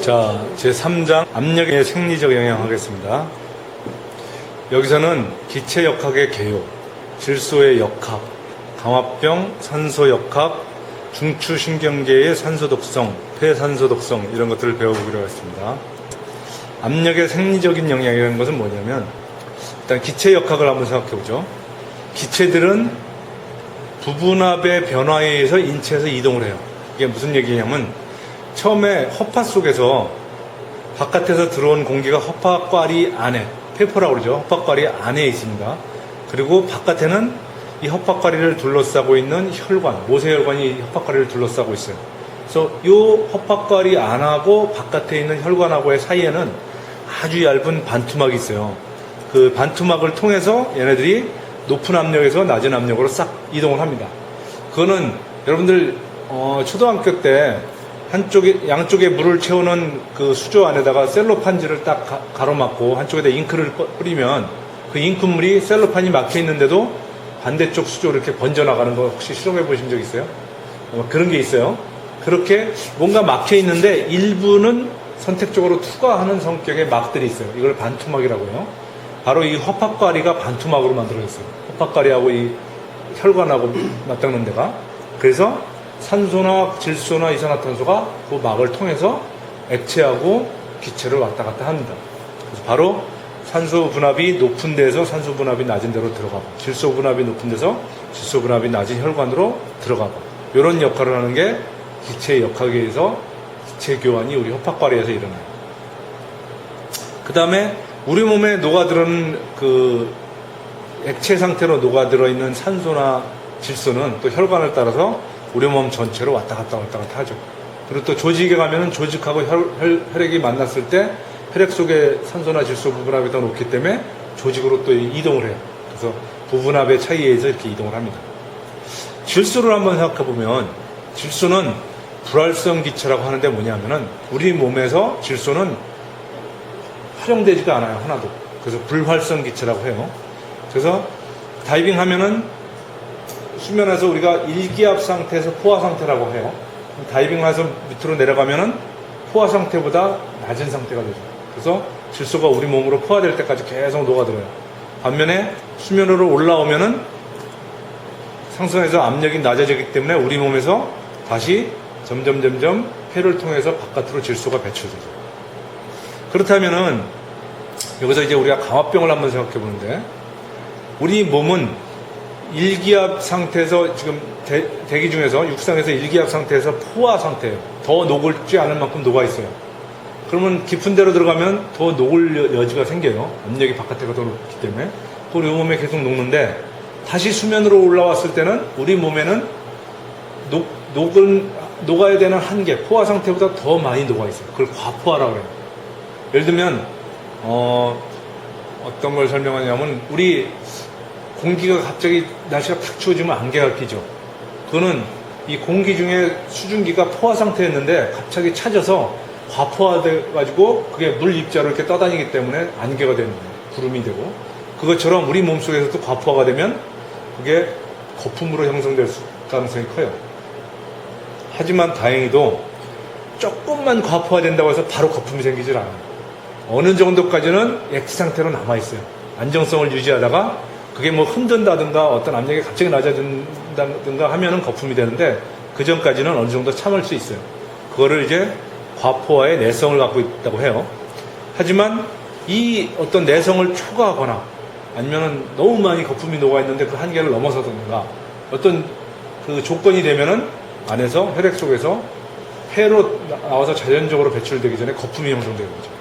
자, 제3장 압력의 생리적 영향 하겠습니다. 여기서는 기체 역학의 개요, 질소의 역학, 강화병, 산소 역학, 중추신경계의 산소 독성, 폐산소 독성 이런 것들을 배워보기로 했습니다. 압력의 생리적인 영향이라는 것은 뭐냐면 일단 기체 역학을 한번 생각해보죠. 기체들은 부분압의 변화에 의해서 인체에서 이동을 해요. 이게 무슨 얘기냐면 처음에 허파 속에서 바깥에서 들어온 공기가 허파과리 안에, 페퍼라고 그러죠. 허파과리 안에 있습니다. 그리고 바깥에는 이 허파과리를 둘러싸고 있는 혈관, 모세혈관이 이 허파과리를 둘러싸고 있어요. 그래서 이 허파과리 안하고 바깥에 있는 혈관하고의 사이에는 아주 얇은 반투막이 있어요. 그 반투막을 통해서 얘네들이 높은 압력에서 낮은 압력으로 싹 이동을 합니다. 그거는 여러분들 초등학교 때 양쪽에 물을 채우는 그 수조 안에다가 셀로판지를 딱 가로막고 한쪽에다 잉크를 뿌리면 그 잉크물이 셀로판이 막혀 있는데도 반대쪽 수조로 이렇게 번져나가는 거 혹시 실험해 보신 적 있어요? 그런 게 있어요. 그렇게 뭔가 막혀 있는데 일부는 선택적으로 투과하는 성격의 막들이 있어요. 이걸 반투막이라고 해요. 바로 이 허파과리가 반투막으로 만들어졌어요. 허파과리하고 이 혈관하고 맞닿는 데가. 그래서 산소나 질소나 이산화탄소가 그 막을 통해서 액체하고 기체를 왔다 갔다 합니다. 그래서 바로 산소 분압이 높은 데서 산소 분압이 낮은 데로 들어가고, 질소 분압이 높은 데서 질소 분압이 낮은 혈관으로 들어가고, 이런 역할을 하는 게 기체의 역학에 의해서 기체 교환이 우리 허파과리에서 일어나요. 그 다음에 우리 몸에 녹아들은 그 액체 상태로 녹아들어 있는 산소나 질소는 또 혈관을 따라서 우리 몸 전체로 왔다 갔다 하죠. 그리고 또 조직에 가면은 조직하고 혈액이 만났을 때 혈액 속에 산소나 질소 부분압이 더 높기 때문에 조직으로 또 이동을 해요. 그래서 부분압의 차이에 의해서 이렇게 이동을 합니다. 질소를 한번 생각해 보면 질소는 불활성 기체라고 하는데 뭐냐면은 우리 몸에서 질소는 활용되지가 않아요. 하나도. 그래서 불활성 기체라고 해요. 그래서 다이빙 하면은 수면에서 우리가 일기압 상태에서 포화 상태라고 해요. 다이빙해서 밑으로 내려가면은 포화 상태보다 낮은 상태가 되죠. 그래서 질소가 우리 몸으로 포화될 때까지 계속 녹아들어요. 반면에 수면으로 올라오면은 상승해서 압력이 낮아지기 때문에 우리 몸에서 다시 점점 폐를 통해서 바깥으로 질소가 배출되죠. 그렇다면은 여기서 이제 우리가 강화병을 한번 생각해 보는데 우리 몸은 일기압 상태에서 지금 대기 중에서 육상에서 일기압 상태에서 포화 상태예요. 더 녹을지 않을 만큼 녹아 있어요. 그러면 깊은 데로 들어가면 더 녹을 여지가 생겨요. 압력이 바깥에가 더 높기 때문에. 우리 몸에 계속 녹는데 다시 수면으로 올라왔을 때는 우리 몸에는 녹아야 되는 한계, 포화 상태보다 더 많이 녹아 있어요. 그걸 과포화라고 해요. 예를 들면 어떤 걸 설명하냐면 우리 공기가 갑자기 날씨가 탁 추워지면 안개가 끼죠. 그거는 이 공기 중에 수증기가 포화 상태였는데 갑자기 차져서 과포화돼가지고 그게 물 입자로 이렇게 떠다니기 때문에 안개가 되는 거예요. 구름이 되고. 그것처럼 우리 몸속에서도 과포화가 되면 그게 거품으로 형성될 가능성이 커요. 하지만 다행히도 조금만 과포화된다고 해서 바로 거품이 생기질 않아요. 어느 정도까지는 액체 상태로 남아있어요. 안정성을 유지하다가 그게 뭐 흔든다든가 어떤 압력이 갑자기 낮아진다든가 하면은 거품이 되는데 그 전까지는 어느 정도 참을 수 있어요. 그거를 이제 과포화의 내성을 갖고 있다고 해요. 하지만 이 어떤 내성을 초과하거나 아니면은 너무 많이 거품이 녹아있는데 그 한계를 넘어서든가 어떤 그 조건이 되면은 안에서 혈액 속에서 폐로 나와서 자연적으로 배출되기 전에 거품이 형성되는 거죠.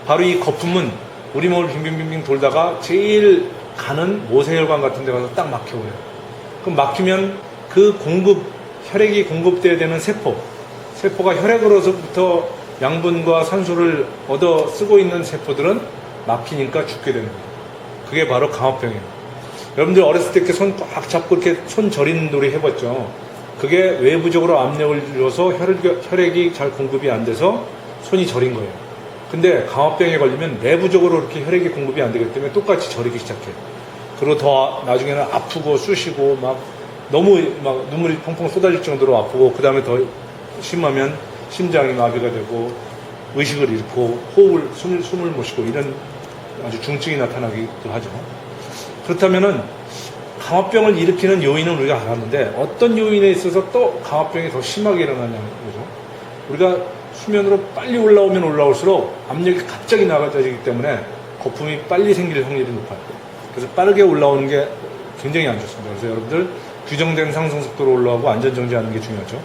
바로 이 거품은 우리 몸을 빙빙빙빙 돌다가 제일 가는 모세혈관 같은 데 가서 딱 막혀버려요. 그럼 막히면 그 혈액이 공급돼야 되는 세포가 혈액으로부터 양분과 산소를 얻어 쓰고 있는 세포들은 막히니까 죽게 되는 거예요. 그게 바로 강화병이에요. 여러분들 어렸을 때 이렇게 손 꽉 잡고 이렇게 손 저리는 놀이 해봤죠? 그게 외부적으로 압력을 줘서 혈액이 잘 공급이 안 돼서 손이 저린 거예요. 근데 강화병에 걸리면 내부적으로 이렇게 혈액이 공급이 안 되기 때문에 똑같이 저리기 시작해요. 그리고 더 나중에는 아프고 쑤시고 너무 눈물이 펑펑 쏟아질 정도로 아프고 그 다음에 더 심하면 심장이 마비가 되고 의식을 잃고 호흡을 숨을 못 쉬고 이런 아주 중증이 나타나기도 하죠. 그렇다면은 감압병을 일으키는 요인은 우리가 알았는데 어떤 요인에 있어서 또 감압병이 더 심하게 일어나냐는 거죠. 우리가 수면으로 빨리 올라오면 올라올수록 압력이 갑자기 나가지기 때문에 거품이 빨리 생길 확률이 높아요. 그래서 빠르게 올라오는 게 굉장히 안 좋습니다. 그래서 여러분들 규정된 상승 속도로 올라오고 안전 정지하는 게 중요하죠.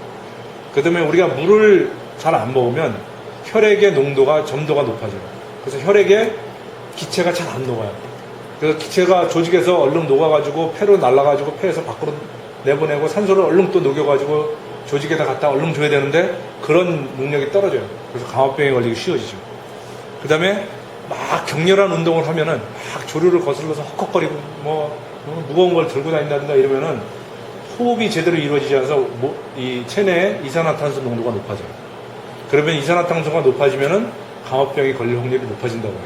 그 다음에 우리가 물을 잘 안 먹으면 혈액의 농도가 점도가 높아져요. 그래서 혈액에 기체가 잘 안 녹아요. 그래서 기체가 조직에서 얼른 녹아가지고 폐로 날아가지고 폐에서 밖으로 내보내고 산소를 얼른 또 녹여가지고 조직에다 갖다 얼른 줘야 되는데 그런 능력이 떨어져요. 그래서 감압병에 걸리기 쉬워지죠. 그 다음에 막 격렬한 운동을 하면은 막 조류를 거슬러서 헉헉거리고 뭐 무거운 걸 들고 다닌다든가 이러면은 호흡이 제대로 이루어지지 않아서 이 체내에 이산화탄소 농도가 높아져요. 그러면 이산화탄소가 높아지면은 감압병이 걸릴 확률이 높아진다고 해요.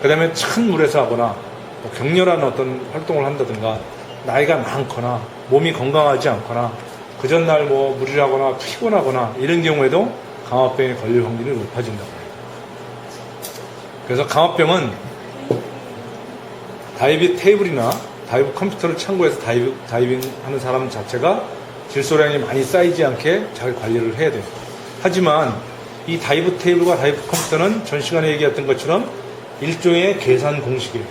그 다음에 찬 물에서 하거나 뭐 격렬한 어떤 활동을 한다든가 나이가 많거나 몸이 건강하지 않거나 그 전날 뭐 무리하거나 피곤하거나 이런 경우에도 감압병에 걸릴 확률이 높아진다고 해요. 그래서 감압병은 다이빙 테이블이나 다이브 컴퓨터를 참고해서 다이빙 하는 사람 자체가 질소량이 많이 쌓이지 않게 잘 관리를 해야 돼요. 하지만 이 다이브 테이블과 다이브 컴퓨터는 전 시간에 얘기했던 것처럼 일종의 계산 공식이에요.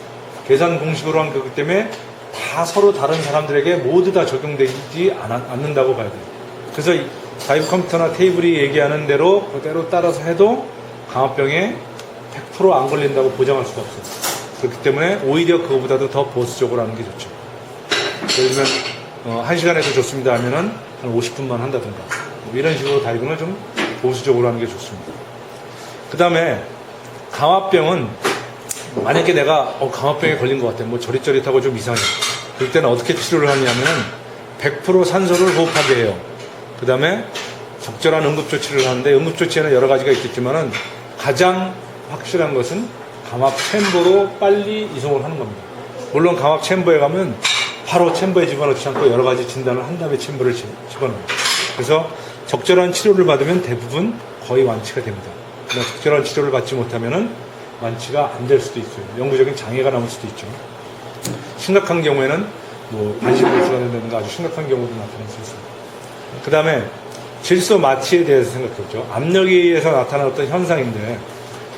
계산 공식으로 한 거기 때문에 다 서로 다른 사람들에게 모두 다 적용되지 않는다고 봐야 돼요. 그래서 이 다이브 컴퓨터나 테이블이 얘기하는 대로 그대로 따라서 해도 감압병에 100% 안 걸린다고 보장할 수가 없어요. 그렇기 때문에 오히려 그거보다도 더 보수적으로 하는 게 좋죠. 예를 들면 1시간에도 좋습니다 하면은 한 50분만 한다든가 뭐 이런 식으로 다이빙을 좀 보수적으로 하는 게 좋습니다. 그 다음에 감압병은 만약에 내가 감압병에 걸린 것 같아 뭐 저릿저릿하고 좀 이상해 그럴 때는 어떻게 치료를 하냐면은 100% 산소를 호흡하게 해요. 그 다음에 적절한 응급조치를 하는데 응급조치에는 여러 가지가 있겠지만은 가장 확실한 것은 감압 챔버로 빨리 이송을 하는 겁니다. 물론 감압 챔버에 가면 바로 챔버에 집어넣지 않고 여러 가지 진단을 한 다음에 챔버를 집어넣어요. 그래서 적절한 치료를 받으면 대부분 거의 완치가 됩니다. 그러나 적절한 치료를 받지 못하면은 완치가 안 될 수도 있어요. 영구적인 장애가 남을 수도 있죠. 심각한 경우에는 뭐 반신불수가 된다든가 아주 심각한 경우도 나타날 수 있습니다. 그 다음에 질소 마취에 대해서 생각해보죠. 압력에 의해서 나타나는 어떤 현상인데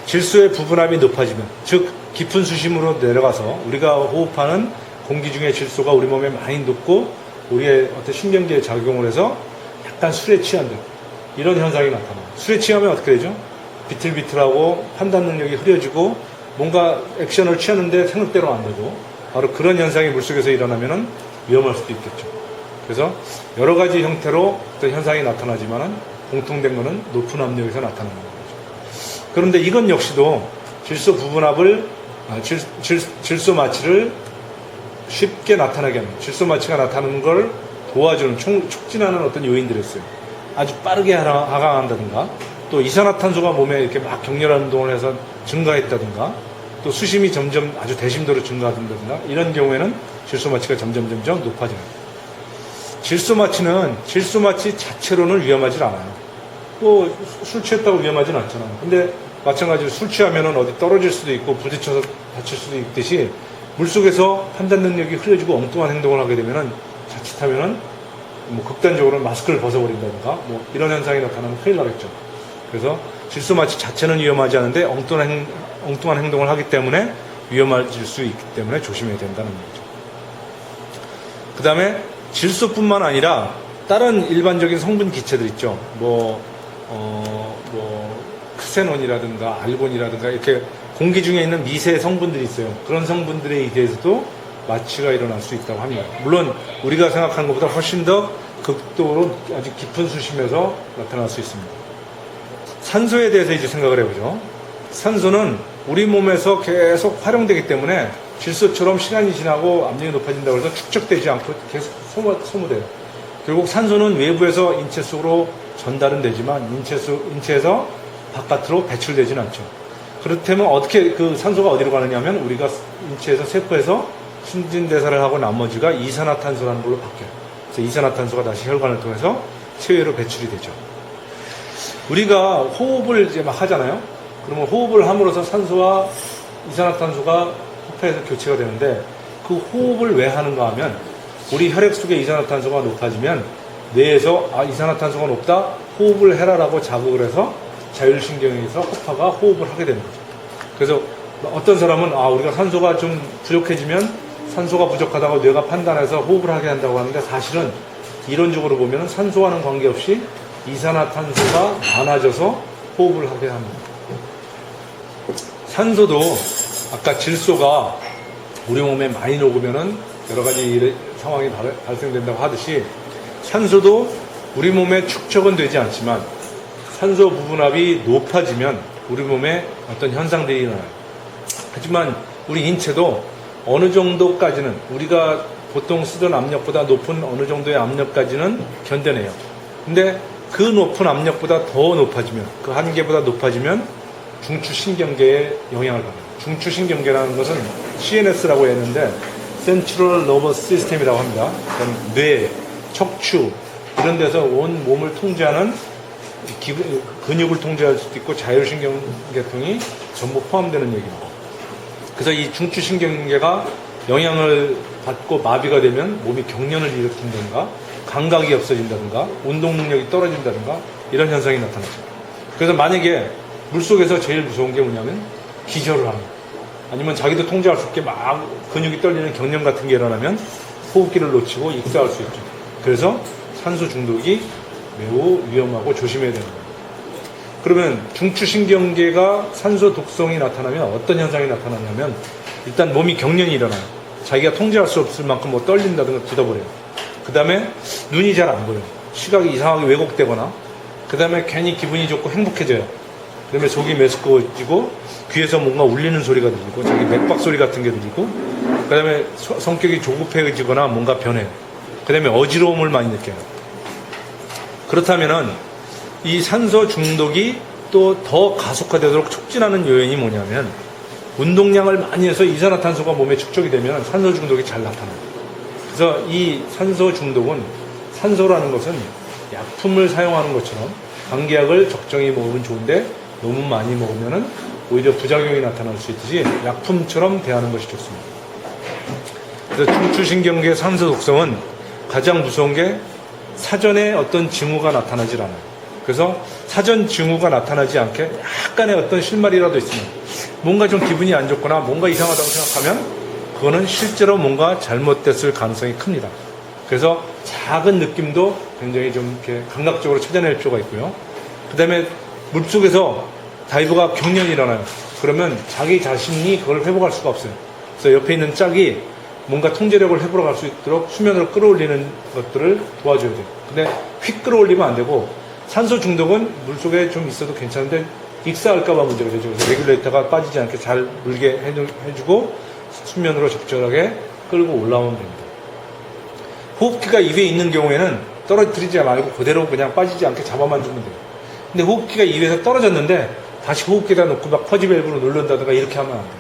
질소의 부분압이 높아지면 즉 깊은 수심으로 내려가서 우리가 호흡하는 공기 중에 질소가 우리 몸에 많이 높고 우리의 어떤 신경계에 작용을 해서 약간 술에 취한다. 이런 현상이 나타나요. 술에 취하면 어떻게 되죠? 비틀비틀하고 판단 능력이 흐려지고 뭔가 액션을 취하는데 생각대로 안 되고 바로 그런 현상이 물속에서 일어나면 위험할 수도 있겠죠. 그래서 여러 가지 형태로 어떤 현상이 나타나지만은 공통된 것은 높은 압력에서 나타나는 거죠. 그런데 이건 역시도 질소 부분압을 질소 마취를 쉽게 나타나게 합니다. 질소 마취가 나타나는 걸 도와주는 촉진하는 어떤 요인들이 있어요. 아주 빠르게 하강한다든가 또 이산화탄소가 몸에 이렇게 막 격렬한 운동을 해서 증가했다든가 또 수심이 점점 아주 대심도로 증가한다든가 이런 경우에는 질소 마취가 점점 높아져요. 질소 마취 자체로는 위험하지 않아요. 또 술 취했다고 위험하진 않잖아요. 근데 마찬가지로 술 취하면은 어디 떨어질 수도 있고 부딪혀서 다칠 수도 있듯이 물속에서 판단 능력이 흐려지고 엉뚱한 행동을 하게 되면은 자칫하면은 뭐 극단적으로 마스크를 벗어버린다든가 뭐 이런 현상이 나타나면 큰일 나겠죠. 그래서 질소 마취 자체는 위험하지 않은데 엉뚱한 행동을 하기 때문에 위험해질 수 있기 때문에 조심해야 된다는 거죠. 그 다음에 질소뿐만 아니라 다른 일반적인 성분 기체들 있죠. 크세논이라든가 알곤이라든가 이렇게 공기 중에 있는 미세 성분들이 있어요. 그런 성분들에 의해서도 마취가 일어날 수 있다고 합니다. 물론 우리가 생각하는 것보다 훨씬 더 극도로 아주 깊은 수심에서 나타날 수 있습니다. 산소에 대해서 이제 생각을 해보죠. 산소는 우리 몸에서 계속 활용되기 때문에 질소처럼 시간이 지나고 압력이 높아진다고 해서 축적되지 않고 계속 소모돼요. 결국 산소는 외부에서 인체 속으로 전달은 되지만 인체에서 바깥으로 배출되지는 않죠. 그렇다면 어떻게 그 산소가 어디로 가느냐 하면 우리가 인체에서 세포에서 신진대사를 하고 나머지가 이산화탄소라는 걸로 바뀌어요. 그래서 이산화탄소가 다시 혈관을 통해서 체외로 배출이 되죠. 우리가 호흡을 이제 막 하잖아요. 그러면 호흡을 함으로써 산소와 이산화탄소가 호흡에서 교체가 되는데 그 호흡을 왜 하는가 하면 우리 혈액 속의 이산화탄소가 높아지면 뇌에서 이산화탄소가 높다 호흡을 해라라고 자극을 해서 자율신경에서 호파가 호흡을 하게 되는 거죠. 그래서 어떤 사람은 우리가 산소가 좀 부족해지면 산소가 부족하다고 뇌가 판단해서 호흡을 하게 한다고 하는데 사실은 이론적으로 보면 산소와는 관계없이 이산화탄소가 많아져서 호흡을 하게 합니다. 산소도 아까 질소가 우리 몸에 많이 녹으면은 여러 가지 상황이 발생된다고 하듯이 산소도 우리 몸에 축적은 되지 않지만 산소 부분압이 높아지면 우리 몸에 어떤 현상들이 일어나요. 하지만 우리 인체도 어느 정도까지는 우리가 보통 쓰던 압력보다 높은 어느 정도의 압력까지는 견뎌내요. 근데 그 높은 압력보다 더 높아지면 그 한계보다 높아지면 중추신경계에 영향을 받아요. 중추신경계라는 것은 CNS라고 했는데 Central Nervous System이라고 합니다. 뇌, 척추 이런 데서 온 몸을 통제하는 근육을 통제할 수도 있고 자율신경계통이 전부 포함되는 얘기입니다. 그래서 이 중추신경계가 영향을 받고 마비가 되면 몸이 경련을 일으킨다든가 감각이 없어진다든가 운동 능력이 떨어진다든가 이런 현상이 나타나죠. 그래서 만약에 물속에서 제일 무서운 게 뭐냐면 기절을 하는 아니면 자기도 통제할 수 없게 막 근육이 떨리는 경련 같은 게 일어나면 호흡기를 놓치고 익사할 수 있죠. 그래서 산소 중독이 매우 위험하고 조심해야 되는 거예요. 그러면 중추신경계가 산소 독성이 나타나면 어떤 현상이 나타나냐면 일단 몸이 경련이 일어나요. 자기가 통제할 수 없을 만큼 뭐 떨린다든가 굳어버려요. 그 다음에 눈이 잘 안 보여요. 시각이 이상하게 왜곡되거나 그 다음에 괜히 기분이 좋고 행복해져요. 그 다음에 속이 메스꺼워지고 귀에서 뭔가 울리는 소리가 들리고 자기 맥박 소리 같은 게 들리고 그 다음에 성격이 조급해지거나 뭔가 변해요. 그 다음에 어지러움을 많이 느껴요. 그렇다면은 이 산소 중독이 또 더 가속화되도록 촉진하는 요인이 뭐냐면 운동량을 많이 해서 이산화탄소가 몸에 축적이 되면 산소 중독이 잘 나타나요. 그래서 이 산소 중독은 산소라는 것은 약품을 사용하는 것처럼 감기약을 적정히 먹으면 좋은데 너무 많이 먹으면 오히려 부작용이 나타날 수 있듯이 약품처럼 대하는 것이 좋습니다. 그래서 중추신경계 산소 독성은 가장 무서운 게 사전에 어떤 징후가 나타나질 않아요. 그래서 사전 징후가 나타나지 않게 약간의 어떤 실마리라도 있으면 뭔가 좀 기분이 안 좋거나 뭔가 이상하다고 생각하면 그거는 실제로 뭔가 잘못됐을 가능성이 큽니다. 그래서 작은 느낌도 굉장히 좀 이렇게 감각적으로 찾아낼 필요가 있고요. 그 다음에 물속에서 다이버가 경련이 일어나요. 그러면 자기 자신이 그걸 회복할 수가 없어요. 그래서 옆에 있는 짝이 뭔가 통제력을 회복할 수 있도록 수면으로 끌어올리는 것들을 도와줘야 돼요. 근데 휙 끌어올리면 안 되고 산소 중독은 물속에 좀 있어도 괜찮은데 익사할까봐 문제가 되죠. 그래서 레귤레이터가 빠지지 않게 잘 물게 해주고 수면으로 적절하게 끌고 올라오면 됩니다. 호흡기가 입에 있는 경우에는 떨어뜨리지 말고 그대로 그냥 빠지지 않게 잡아만 주면 돼요. 근데 호흡기가 입에서 떨어졌는데 다시 호흡기에다 놓고 막 퍼지 밸브로 누른다든가 이렇게 하면 안 돼요.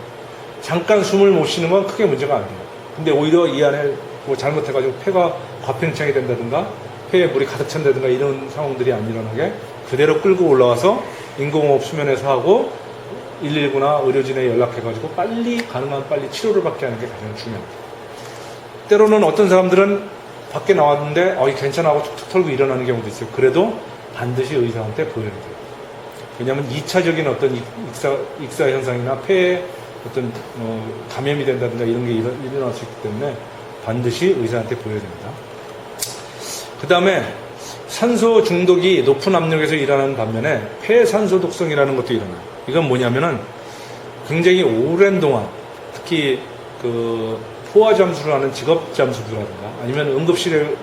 잠깐 숨을 못 쉬는 건 크게 문제가 안 돼요. 근데 오히려 이 안에 뭐 잘못해가지고 폐가 과팽창이 된다든가 폐에 물이 가득 찬다든가 이런 상황들이 안 일어나게 그대로 끌고 올라와서 인공호흡 수면에서 하고 119나 의료진에 연락해가지고 가능한 빨리 치료를 받게 하는 게 가장 중요합니다. 때로는 어떤 사람들은 밖에 나왔는데 괜찮아 하고 툭툭 털고 일어나는 경우도 있어요. 그래도 반드시 의사한테 보여야 돼요. 왜냐하면 2차적인 어떤 익사 현상이나 폐에 어떤 감염이 된다든가 이런 게 일어날 수 있기 때문에 반드시 의사한테 보여야 됩니다. 그 다음에 산소 중독이 높은 압력에서 일어나는 반면에 폐산소 독성이라는 것도 일어나요. 이건 뭐냐면은 굉장히 오랜 동안 특히 그 포화 잠수를 하는 직업 잠수부라든가 아니면 응급실에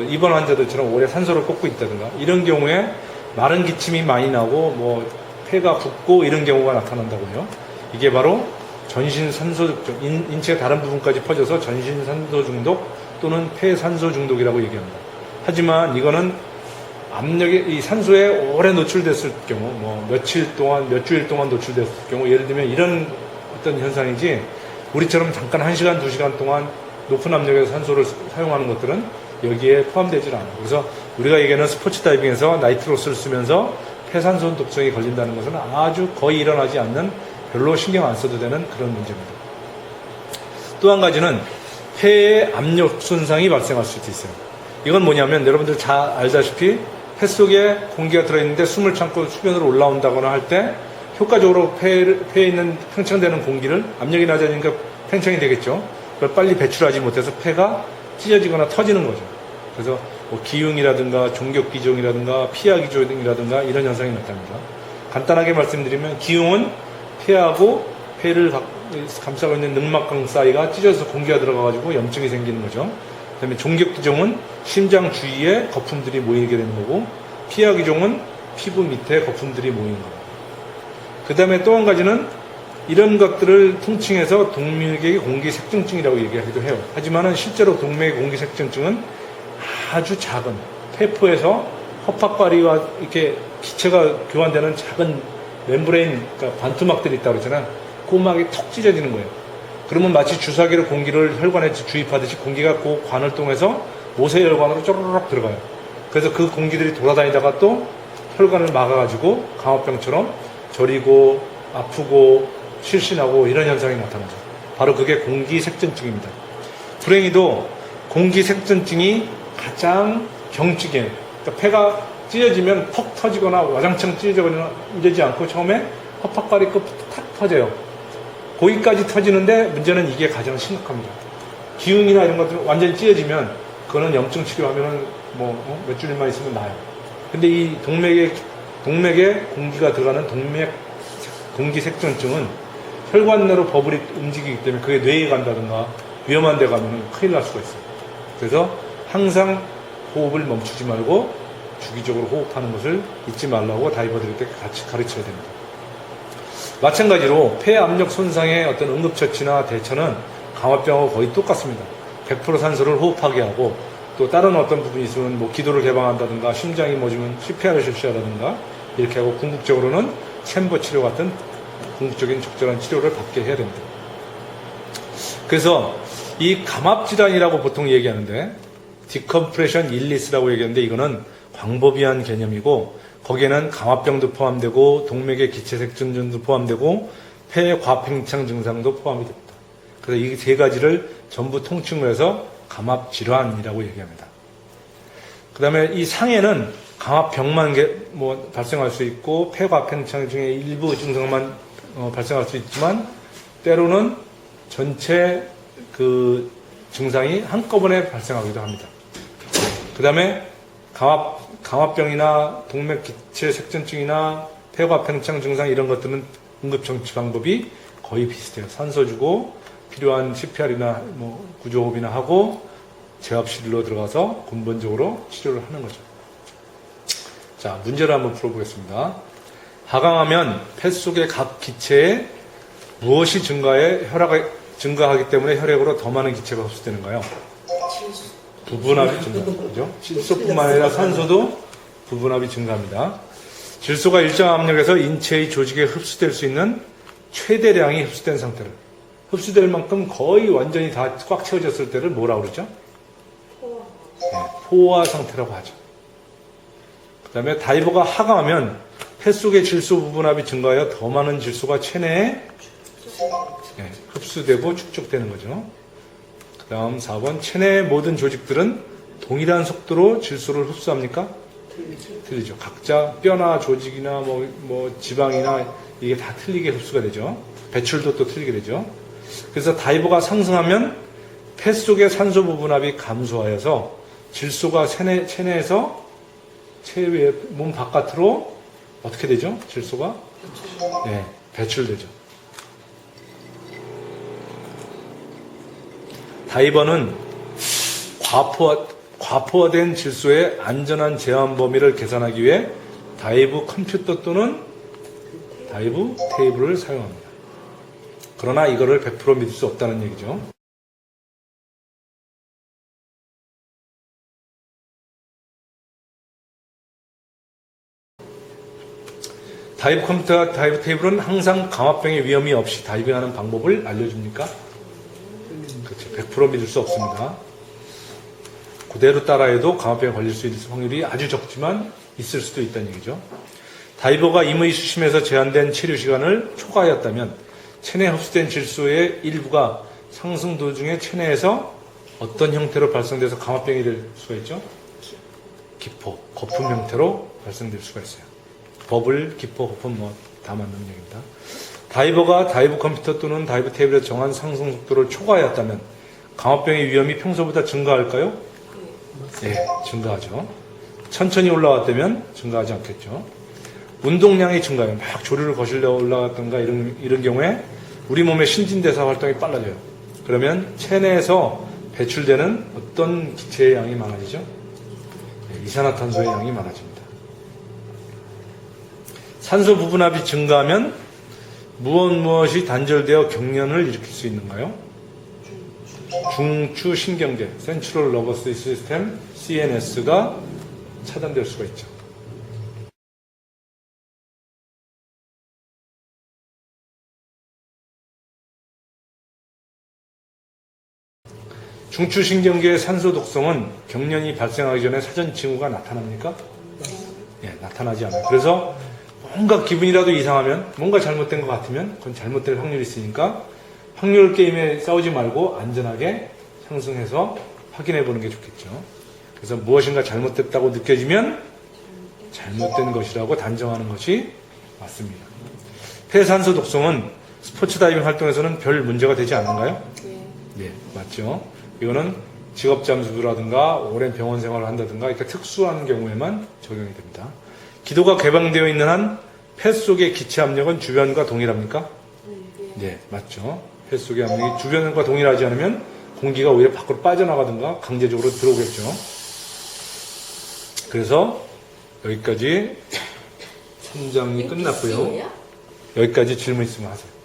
입원 환자들처럼 오래 산소를 꽂고 있다든가 이런 경우에 마른 기침이 많이 나고 폐가 붓고 이런 경우가 나타난다고요. 이게 바로 전신 산소 중독, 인체의 다른 부분까지 퍼져서 전신 산소 중독 또는 폐산소 중독이라고 얘기합니다. 하지만 이거는 이 산소에 오래 노출됐을 경우, 며칠 동안, 몇 주일 동안 노출됐을 경우, 예를 들면 이런 어떤 현상이지, 우리처럼 잠깐 1시간, 2시간 동안 높은 압력에서 산소를 사용하는 것들은 여기에 포함되질 않아요. 그래서 우리가 얘기하는 스포츠 다이빙에서 나이트로스를 쓰면서 폐산소 독성이 걸린다는 것은 아주 거의 일어나지 않는, 별로 신경 안 써도 되는 그런 문제입니다. 또 한 가지는 폐의 압력 손상이 발생할 수도 있어요. 이건 뭐냐면 여러분들 잘 알다시피 폐 속에 공기가 들어있는데 숨을 참고 수변으로 올라온다거나 할 때 효과적으로 폐에 있는 팽창되는 공기를, 압력이 낮아지니까 팽창이 되겠죠. 그걸 빨리 배출하지 못해서 폐가 찢어지거나 터지는 거죠. 그래서 뭐 기흉이라든가 종격기종이라든가 피하기종이라든가 이런 현상이 나타납니다. 간단하게 말씀드리면 기흉은 폐하고 폐를 감싸고 있는 늑막강 사이가 찢어져서 공기가 들어가가지고 염증이 생기는 거죠. 그 다음에 종격기종은 심장 주위에 거품들이 모이게 되는 거고, 피하기종은 피부 밑에 거품들이 모이는 거예요. 그 다음에 또 한 가지는 이런 것들을 통칭해서 동맥의 공기색증증이라고 얘기하기도 해요. 하지만은 실제로 동맥의 공기색증증은 아주 작은 폐포에서 허파과리와 이렇게 기체가 교환되는 작은 멤브레인, 그러니까 반투막들이 있다고 그러잖아요. 그 막이 턱 찢어지는 거예요. 그러면 마치 주사기로 공기를 혈관에 주입하듯이 공기가 그 관을 통해서 모세혈관으로 쪼르륵 들어가요. 그래서 그 공기들이 돌아다니다가 또 혈관을 막아가지고 감압병처럼 저리고 아프고 실신하고 이런 현상이 나타나죠. 바로 그게 공기색전증입니다. 불행히도 공기색전증이 가장 경직해요. 그러니까 폐가 찢어지면 퍽 터지거나 와장창 찢어지거나 이러지 않고 처음에 허파과리 끝부터 탁 터져요. 거기까지 터지는데 문제는 이게 가장 심각합니다. 기흉이나 이런 것들 완전히 찢어지면 그거는 염증 치료하면은 몇 주일만 있으면 나요. 근데 이 동맥에 공기가 들어가는 공기색전증은 혈관 내로 버블이 움직이기 때문에 그게 뇌에 간다든가 위험한 데 가면 큰일 날 수가 있어요. 그래서 항상 호흡을 멈추지 말고 주기적으로 호흡하는 것을 잊지 말라고 다이버들에게 같이 가르쳐야 됩니다. 마찬가지로 폐 압력 손상의 어떤 응급처치나 대처는 감압병하고 거의 똑같습니다. 100% 산소를 호흡하게 하고, 또 다른 어떤 부분이 있으면 뭐 기도를 개방한다든가 심장이 멎으면 CPR을 실시하다든가 이렇게 하고, 궁극적으로는 챔버 치료 같은 궁극적인 적절한 치료를 받게 해야 됩니다. 그래서 이 감압질환이라고 보통 얘기하는데 디컴프레션 일리스라고 얘기하는데, 이거는 광범위한 개념이고 거기에는 감압병도 포함되고 동맥의 기체색전증도 포함되고 폐 과팽창 증상도 포함이 됩니다. 그래서 이 세 가지를 전부 통칭을 해서 감압질환이라고 얘기합니다. 그 다음에 이 상해는 감압병만 발생할 수 있고 폐 과팽창 중에 일부 증상만 발생할 수 있지만, 때로는 전체 그 증상이 한꺼번에 발생하기도 합니다. 그 다음에 감압병이나 동맥 기체 색전증이나 폐과 팽창 증상 이런 것들은 응급처치 방법이 거의 비슷해요. 산소 주고 필요한 CPR이나 구조호흡이나 하고 재합실로 들어가서 근본적으로 치료를 하는 거죠. 자, 문제를 한번 풀어보겠습니다. 하강하면 폐 속의 각 기체에 무엇이 증가하기 때문에 혈액으로 더 많은 기체가 흡수되는가요? 부분압이 증가합니다. 질소뿐만 아니라 산소도 부분압이 증가합니다. 질소가 일정 압력에서 인체의 조직에 흡수될 수 있는 최대량이 흡수된 상태를, 흡수될 만큼 거의 완전히 다 꽉 채워졌을 때를 뭐라고 그러죠? 포화 상태라고 하죠. 그 다음에 다이버가 하강하면 폐 속의 질소 부분압이 증가하여 더 많은 질소가 체내에 흡수되고 축적되는 거죠. 그 다음 4번, 체내의 모든 조직들은 동일한 속도로 질소를 흡수합니까? 틀리죠. 각자 뼈나 조직이나 지방이나 이게 다 틀리게 흡수가 되죠. 배출도 또 틀리게 되죠. 그래서 다이버가 상승하면 폐 속의 산소 부분압이 감소하여서 질소가 체내에서 체외 몸 바깥으로 어떻게 되죠? 질소가 배출되죠. 다이버는 과포화된 질소의 안전한 제한 범위를 계산하기 위해 다이브 컴퓨터 또는 다이브 테이블을 사용합니다. 그러나 이거를 100% 믿을 수 없다는 얘기죠. 다이브 컴퓨터와 다이브 테이블은 항상 감압병의 위험이 없이 다이빙하는 방법을 알려줍니까? 그렇죠. 100% 믿을 수 없습니다. 그대로 따라해도 감압병에 걸릴 수 있을 확률이 아주 적지만 있을 수도 있다는 얘기죠. 다이버가 임의 수심에서 제한된 체류 시간을 초과하였다면 체내에 흡수된 질소의 일부가 상승 도중에 체내에서 어떤 형태로 발생돼서 감압병이 될 수가 있죠? 기포, 거품 형태로 발생될 수가 있어요. 버블, 기포, 거품 다 맞는 얘기입니다. 다이버가 다이브 컴퓨터 또는 다이브 테이블에 정한 상승 속도를 초과하였다면 감압병의 위험이 평소보다 증가할까요? 네, 증가하죠. 천천히 올라왔다면 증가하지 않겠죠. 운동량이 증가해요. 막 조류를 거실려 올라갔던가 이런 경우에 우리 몸의 신진대사 활동이 빨라져요. 그러면 체내에서 배출되는 어떤 기체의 양이 많아지죠? 네, 이산화탄소의 양이 많아집니다. 산소 부분압이 증가하면 무엇이 단절되어 경련을 일으킬 수 있는가요? 중추신경계, Central Nervous System, CNS가 차단될 수가 있죠. 중추신경계의 산소 독성은 경련이 발생하기 전에 사전 징후가 나타납니까? 예, 나타나지 않아요. 그래서 뭔가 기분이라도 이상하면, 뭔가 잘못된 것 같으면 그건 잘못될 확률이 있으니까 확률 게임에 싸우지 말고 안전하게 상승해서 확인해 보는 게 좋겠죠. 그래서 무엇인가 잘못됐다고 느껴지면 잘못된 것이라고 단정하는 것이 맞습니다. 폐산소 독성은 스포츠 다이빙 활동에서는 별 문제가 되지 않는가요? 네, 맞죠. 이거는 직업 잠수라든가 오랜 병원 생활을 한다든가 이렇게 특수한 경우에만 적용이 됩니다. 기도가 개방되어 있는 한 폐 속의 기체 압력은 주변과 동일합니까? 네, 맞죠. 폐 속의 압력이 주변과 동일하지 않으면 공기가 오히려 밖으로 빠져나가든가 강제적으로 들어오겠죠. 그래서 여기까지 3장이 끝났고요. 여기까지 질문 있으면 하세요.